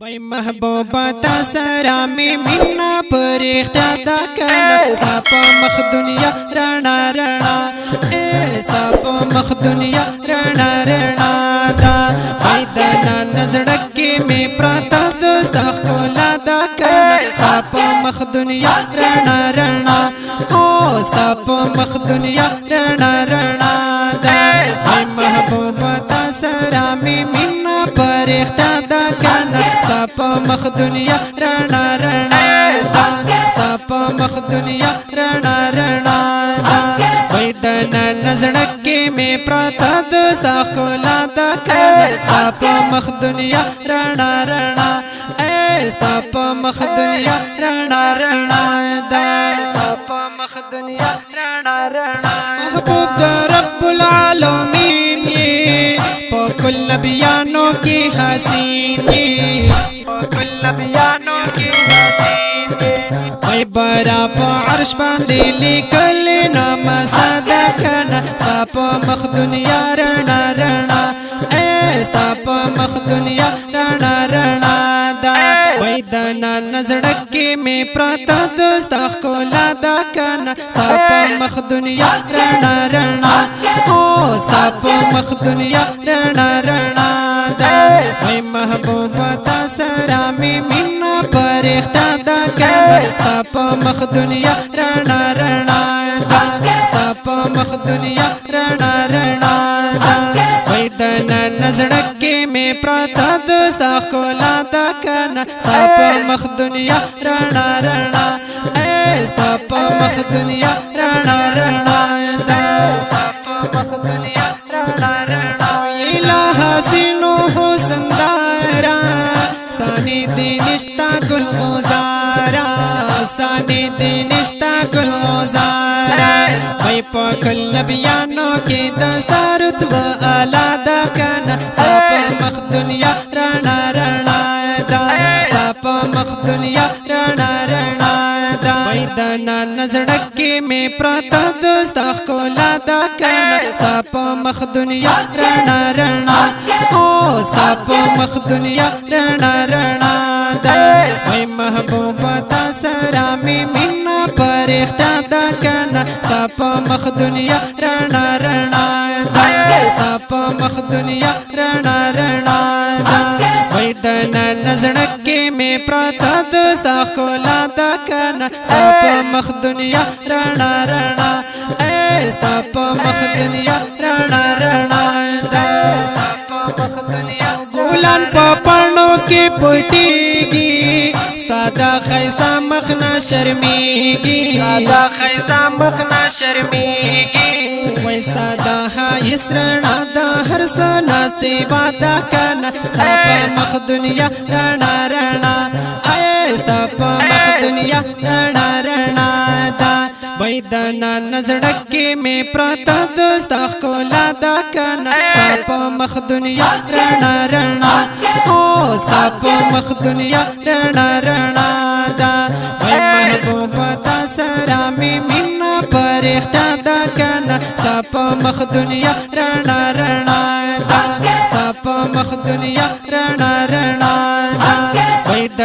وای محبوبا تا سره می مینا پر اختیار کنه ستا په مخ دنیا رڼا رڼا ستا په مخ دنیا رڼا رڼا دا وای د نظر کې می پراته د ستا ښکلا دا کنه ستا په مخ دنیا رڼا رڼا او ستا په مخ دنیا رڼا رڼا دا وای محبوبا تا سره می مینا پر اختیار کنه ستا په مخ دنیا رڼا رڼا دا ستا په مخ دنیا رڼا رڼا دا وای د نظر کې می پراته د ستا ښکلا دا کنه ستا په مخ دنیا رڼا رڼا ستا په مخ دنیا رڼا رڼا دا ستا په مخ دنیا رڼا رڼا محبوب د رب العالمین په کل نبیانو کې حسین کل نبیانو کې حسین وای برا په عرش باندې لیکل نام ساده کنه ستا په مخ دنیا رڼا رڼا ستا په مخ دنیا رڼا رڼا دا وای د نظر کې می پراته د ستا ښکلا دا کنه ستا په مخ دنیا رڼا رڼا او ستا په مخ دنیا رڼا رڼا دا وای محبوبا تا سره می مینا پر اختیار دا کنه ستا په مخ دنیا رڼا رڼا دا ستا په مخ دنیا رڼا رڼا دا وای د نظر کې می پراته د ستا ښکلا دا کنه ستا په مخ دنیا رڼا رڼا ستا په مخ دنیا رڼا رڼا دا ستا په مخ دنیا رڼا رڼا الہ سینو حسن دارا سانی دی نشتا گل غزارا سانی دی نشتا گل غزارا وای په کل نبیانو کې د ستا رتبه اعلی دا کنه ستا په مخ دنیا رڼا رڼا دا ستا په مخ دنیا رڼا رڼا دا وای د نظر کې می پراته د ستا ښکلا دا کنه ستا په مخ دنیا رڼا رڼا او ستا په مخ دنیا رڼا رڼا دا وای محبوبا تا سره می مینا پر اختیار دا کنه ستا په مخ دنیا رڼا رڼا دا ستا په مخ دنیا رڼا رڼا دا وای د نظر کې می پراته د ستا ښکلا دا کنه ستا په مخ دنیا رڼا رڼا ستا په مخ دنیا رڼا رڼا دا ستا په مخ دنیا ګلان په پاڼو کې پټيږي ستا د ښایسته مخ نه شرمېږي ستا د ښایسته مخ نه شرمېږي وای ستا د ښایست رڼا د هر څه نصیبه ده کنه ستا په مخ دنیا رڼا رڼا ستا په مخ دنیا رڼا رڼا دا وای د نظر کې می پراته د ستا ښکلا دا کنه ستا په مخ دنیا رڼا رڼا او ستا په مخ دنیا رڼا رڼا دا وای محبوبا تا سره می مینا پر اختیار دا کنه ستا په مخ دنیا رڼا رڼا دا ستا په مخ دنیا رڼا رڼا دا وای د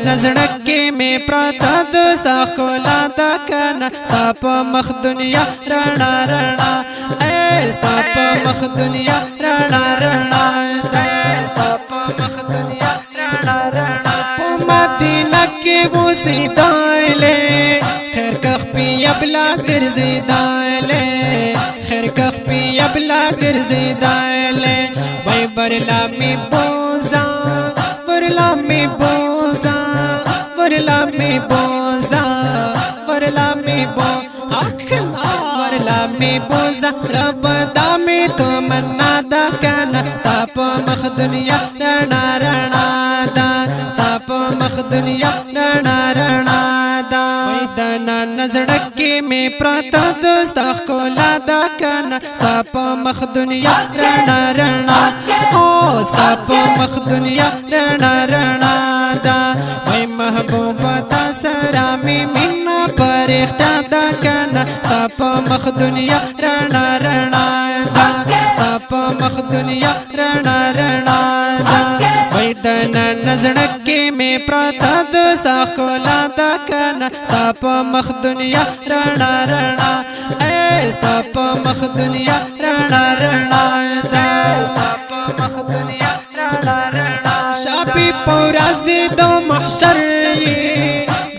نظر کې می پراته د ستا ښکلا دا کنه ستا په مخ دنیا رڼا رڼا ستا په مخ دنیا رڼا رڼا دا ستا په مخ دنیا رڼا رڼا په مدینه کې اوسېدلې خیر کخ پی ابلا ګرځېدلې خیر کخ پی ابلا ګرځېدلې وای برلا می بوزا برلا می بوزا برلا می بوزا برلا می بو برلا می بوزا رب دا می تمنا دا کنه ستا په مخ دنیا رڼا رڼا دا ستا په مخ دنیا رڼا رڼا دا وای د نظر کې می پراته د ستا ښکلا دا کنه ستا په مخ دنیا رڼا رڼا او ستا په مخ دنیا رڼا رڼا دا وای محبوبا تا سره می مینا پر اختیار دا کنه ستا په مخ دنیا رڼا رڼا دا ستا په مخ دنیا رڼا رڼا دا وای دن نزړه کې مې پراته د ستا ښکلا ده کنه ستا په مخ دنیا رڼا رڼا ستا په مخ دنیا رڼا رڼا ده ستا په مخ دنیا رڼا رڼا شابي په ورځې د محشر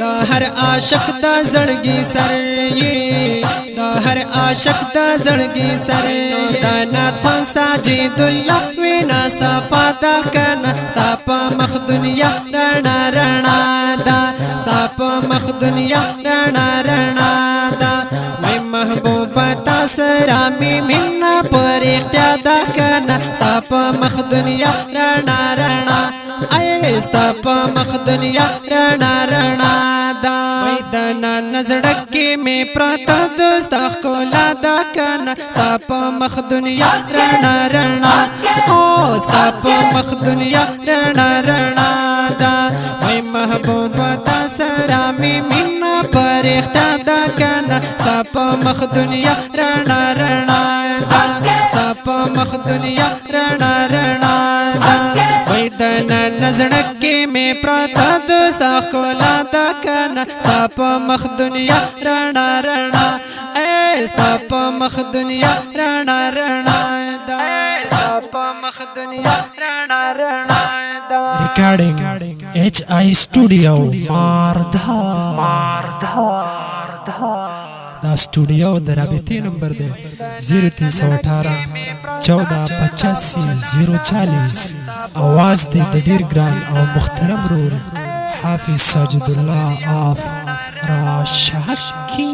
د هر عاشق د زړګي سر د هر عاشق د زړګي سر د نات خوان ساجد الله وینا صفا ده کنه ستا په مخ دنیا رڼا رڼا ده ستا په مخ دنیا رڼا رڼا ده وای محبوبه تا سره مې مینه پر اختیا ده کنه ستا په مخ دنیا رڼا رڼا ستا په مخ دنیا رڼا رڼا ده وای د نزړه کې مې پراته د ستا ښکلا ده کنه ستا په مخ دنیا رڼا رڼا ستا په مخ دنیا رڼا رڼا ده وای محبوبه تا سره مې مینه پر اختیا ده کنه ستا په مخ دنیا رڼا رڼا ده ستا په مخ دنیا رڼا رڼا ده وای د نزړه کې مې پراته د ستا ښکلا ده کنه ستا په مخ دنیا رڼا رڼا ستا په مخ دنیا رڼا رڼا ده ستا په مخ دنیا رڼا رڼا ده Recording HI Studio ماردها دا स्टूडियो د رابطې نمبر دی 0318 14 85 040 आवाज دی د ډیر ګران او محترم رور حافظ ساجد الله آف راشکی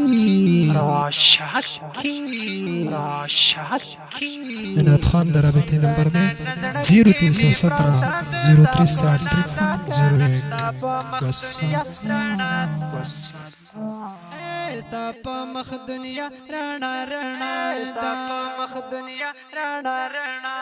د نات خان د رابطې نمبر دی 0317 0363 ستا په مخ دنیا رڼا رڼا ستا په مخ دنیا رڼا رڼا